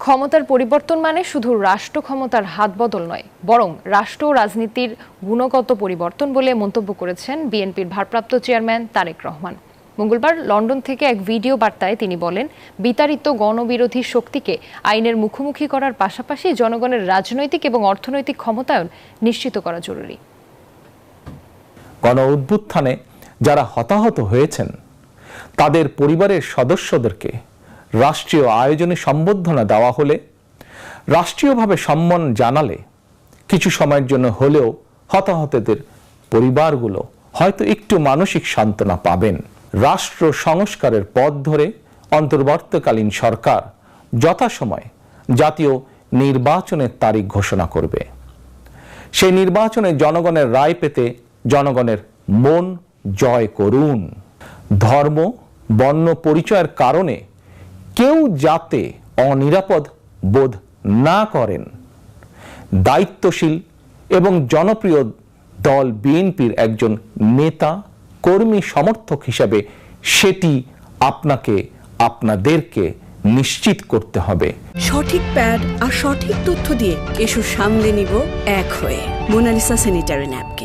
ক্ষমতার পরিবর্তন মানে শুধু রাষ্ট্র ক্ষমতার হাত বদল নয়, বরং রাষ্ট্র ও রাজনীতির গুণগত পরিবর্তন বলে মন্তব্য করেছেন বিএনপির ভারপ্রাপ্ত চেয়ারম্যান তারেক রহমান। মঙ্গলবার লন্ডন থেকে এক ভিডিও বার্তায় তিনি বলেন, বিতাড়িত গণবিরোধী শক্তিকে আইনের মুখোমুখি করার পাশাপাশি জনগণের রাজনৈতিক এবং অর্থনৈতিক ক্ষমতায়ন নিশ্চিত করা জরুরি। গণ অভ্যুত্থানে যারা হতাহত হয়েছেন তাদের পরিবারের সদস্যদেরকে রাষ্ট্রীয় আয়োজনে সম্বর্ধনা দেওয়া হলে, রাষ্ট্রীয়ভাবে সম্মান জানালে কিছু সময়ের জন্য হলেও হতাহতদের পরিবারগুলো হয়তো একটু মানসিক সান্ত্বনা পাবেন। রাষ্ট্র সংস্কারের পথ ধরে অন্তর্বর্তীকালীন সরকার যথাসময়ে জাতীয় নির্বাচনের তারিখ ঘোষণা করবে। সেই নির্বাচনে জনগণের রায় পেতে জনগণের মন জয় করুন। ধর্ম বর্ণ পরিচয়ের কারণে কেউ যাতে অনিরাপদ বোধ না করেন, দায়িত্বশীল এবং জনপ্রিয় দল বিএনপির একজন নেতা কর্মী সমর্থক হিসাবে সেটি আপনাদেরকে নিশ্চিত করতে হবে। সঠিক প্যাড আর সঠিক তথ্য দিয়ে এসব সামলে নিব এক হয়ে। Monalisa sanitary napkin.